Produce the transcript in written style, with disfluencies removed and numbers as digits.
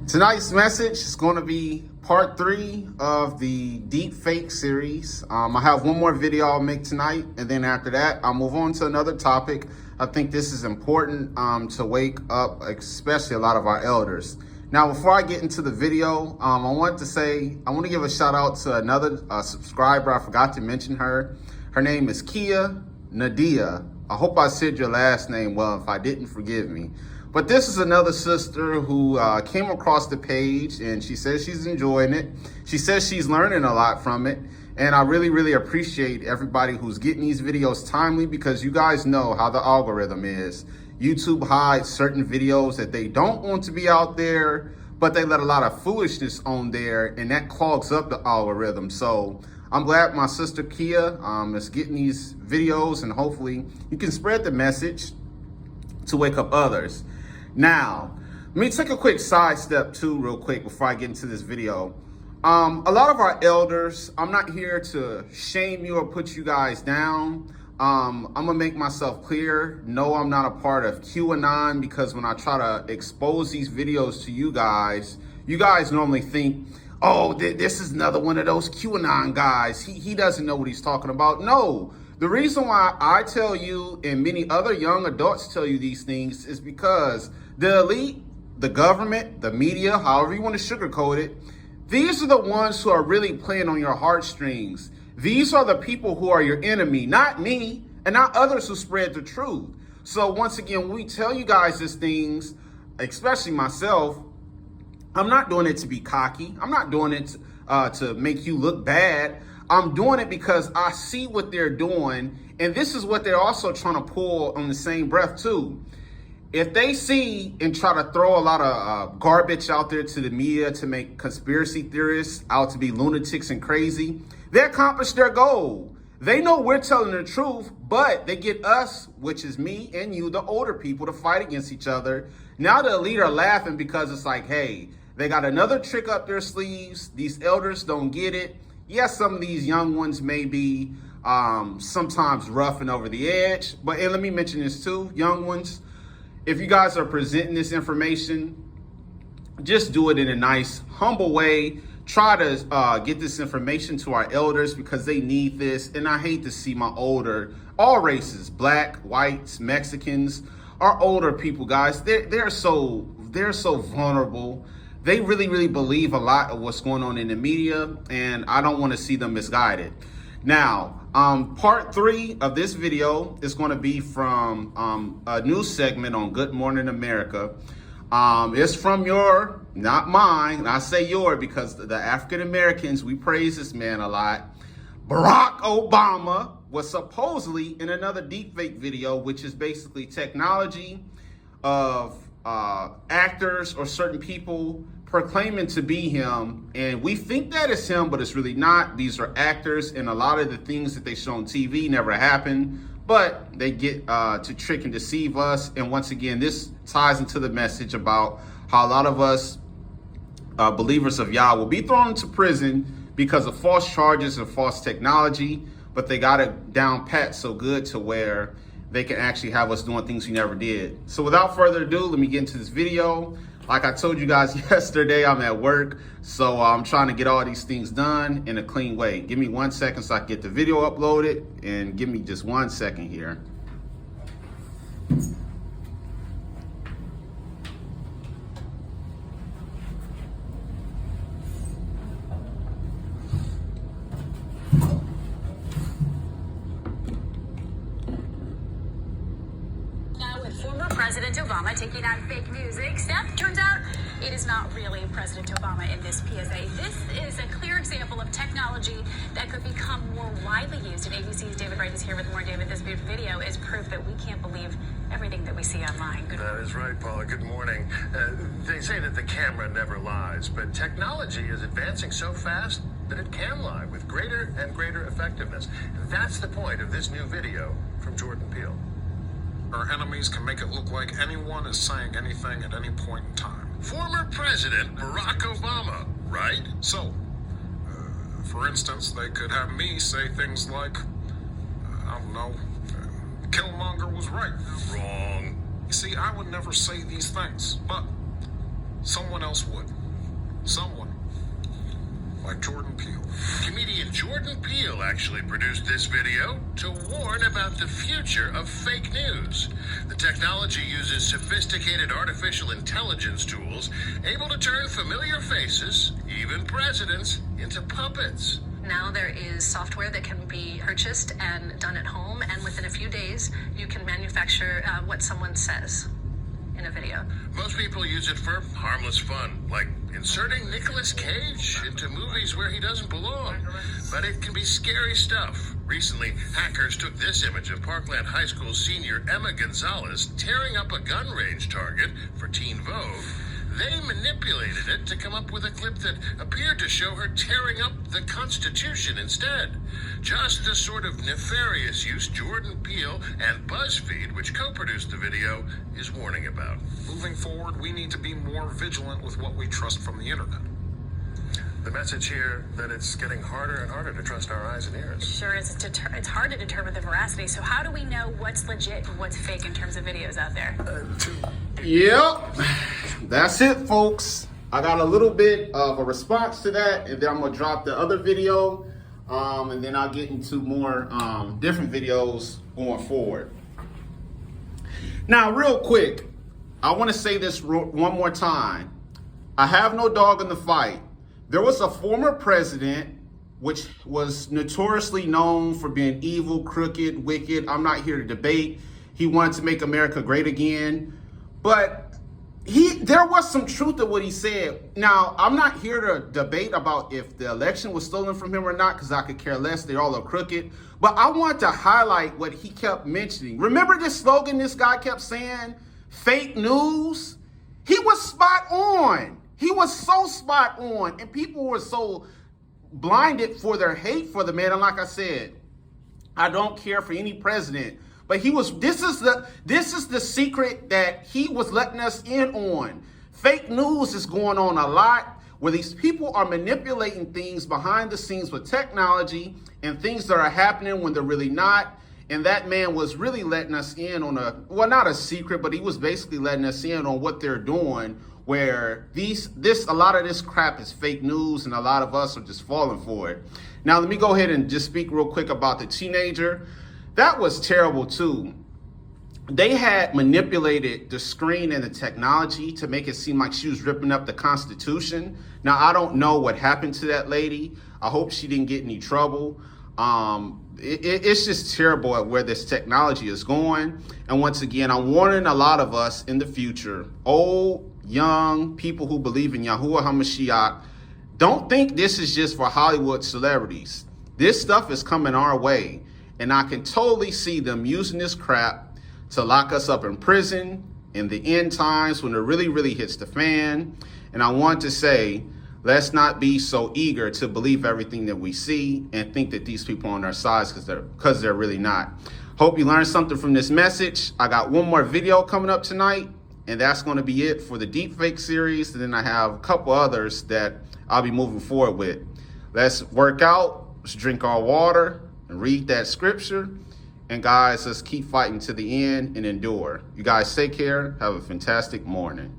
Tonight's message is going to be part 3 of the deep fake series. I have one more video I'll make tonight, and then after that, I'll move on to another topic. I think this is important to wake up, especially a lot of our elders. Now, before I get into the video, I want to give a shout out to another subscriber. I forgot to mention her. Her name is Kia Nadia. I hope I said your last name well. If I didn't, forgive me. But this is another sister who came across the page, and she says she's enjoying it. She says she's learning a lot from it. And I really, really appreciate everybody who's getting these videos timely, because you guys know how the algorithm is. YouTube hides certain videos that they don't want to be out there, but they let a lot of foolishness on there, and that clogs up the algorithm. So I'm glad my sister Kia is getting these videos, and hopefully you can spread the message to wake up others. Now, let me take a quick sidestep too real quick before I get into this video. A lot of our elders, I'm not here to shame you or put you guys down. I'm gonna make myself clear. No, I'm not a part of QAnon, because when I try to expose these videos to you guys normally think, oh, this is another one of those QAnon guys. He doesn't know what he's talking about. No. The reason why I tell you, and many other young adults tell you these things, is because the elite, the government, the media, however you want to sugarcoat it, these are the ones who are really playing on your heartstrings. These are the people who are your enemy, not me, and not others who spread the truth. So once again, when we tell you guys these things, especially myself, I'm not doing it to be cocky. I'm not doing it to make you look bad. I'm doing it because I see what they're doing, and this is what they're also trying to pull on the same breath too. If they see and try to throw a lot of garbage out there to the media to make conspiracy theorists out to be lunatics and crazy, they accomplish their goal. They know we're telling the truth, but they get us, which is me and you, the older people, to fight against each other. Now the elite are laughing because it's like, hey, they got another trick up their sleeves. These elders don't get it. Yes, some of these young ones may be sometimes rough and over the edge, but and let me mention this too, young ones, if you guys are presenting this information, just do it in a nice, humble way. Try to get this information to our elders, because they need this. And I hate to see my older, all races, black, whites, Mexicans, our older people, guys, they're so vulnerable. They really, really believe a lot of what's going on in the media, and I don't want to see them misguided. Now, part 3 of this video is going to be from a news segment on Good Morning America. It's from your, not mine. I say your because the African Americans, we praise this man a lot. Barack Obama was supposedly in another deepfake video, which is basically technology of actors or certain people proclaiming to be him, and we think that is him, but it's really not. These are actors, and a lot of the things that they show on TV never happen, but they get to trick and deceive us. And once again, this ties into the message about how a lot of us believers of Yah will be thrown into prison because of false charges and false technology, but they got it down pat so good to where they can actually have us doing things we never did. So without further ado, let me get into this video. Like I told you guys yesterday, I'm at work, so I'm trying to get all these things done in a clean way. Give me 1 second so I can get the video uploaded, and give me just 1 second here. Former President Obama taking on fake news, except turns out it is not really President Obama in this PSA. This is a clear example of technology that could become more widely used. And ABC's David Wright is here with more. David, this video is proof that we can't believe everything that we see online. That is right, Paula. Good morning. They say that the camera never lies, but technology is advancing so fast that it can lie with greater and greater effectiveness. That's the point of this new video from Jordan Peele. Our enemies can make it look like anyone is saying anything at any point in time. Former President Barack Obama, right? So, for instance, they could have me say things like, I don't know, Killmonger was right. Wrong. You see, I would never say these things, but someone else would. Someone. Like Jordan Peele. Comedian Jordan Peele actually produced this video to warn about the future of fake news. The technology uses sophisticated artificial intelligence tools able to turn familiar faces, even presidents, into puppets. Now there is software that can be purchased and done at home, and within a few days, you can manufacture what someone says in a video. Most people use it for harmless fun, like inserting Nicolas Cage into movies where he doesn't belong. But it can be scary stuff. Recently, hackers took this image of Parkland High School senior Emma Gonzalez tearing up a gun range target for Teen Vogue. They manipulated it to come up with a clip that appeared to show her tearing up the Constitution instead. Just the sort of nefarious use Jordan Peele and BuzzFeed, which co-produced the video, is warning about. Moving forward, we need to be more vigilant with what we trust from the internet. The message here that it's getting harder and harder to trust our eyes and ears. Sure is. It's hard to determine the veracity. So how do we know what's legit and what's fake in terms of videos out there? Yep, that's it, folks. I got a little bit of a response to that, and then I'm gonna drop the other video, and then I'll get into more different videos going forward. Now, real quick, I want to say this one more time. I have no dog in the fight. There was a former president which was notoriously known for being evil, crooked, wicked. I'm not here to debate. He wanted to make America great again. But there was some truth to what he said. Now, I'm not here to debate about if the election was stolen from him or not, because I could care less. They all are crooked. But I want to highlight what he kept mentioning. Remember this slogan this guy kept saying? Fake news? He was spot on. He was so spot on. And people were so blinded for their hate for the man. And like I said, I don't care for any president. But this is the secret that he was letting us in on. Fake news is going on a lot, where these people are manipulating things behind the scenes with technology and things that are happening when they're really not. And that man was really letting us in on not a secret, but he was basically letting us in on what they're doing, where a lot of this crap is fake news, and a lot of us are just falling for it. Now, let me go ahead and just speak real quick about the teenager. That was terrible too. They had manipulated the screen and the technology to make it seem like she was ripping up the Constitution. Now, I don't know what happened to that lady. I hope she didn't get any trouble. It's just terrible at where this technology is going. And once again, I'm warning a lot of us in the future, old, young, people who believe in Yahuwah HaMashiach, don't think this is just for Hollywood celebrities. This stuff is coming our way. And I can totally see them using this crap to lock us up in prison in the end times when it really, really hits the fan. And I want to say, let's not be so eager to believe everything that we see and think that these people are on our sides because they're really not. Hope you learned something from this message. I got one more video coming up tonight, and that's going to be it for the deepfake series. And then I have a couple others that I'll be moving forward with. Let's work out, let's drink our water, and read that scripture. And guys, let's keep fighting to the end and endure. You guys take care. Have a fantastic morning.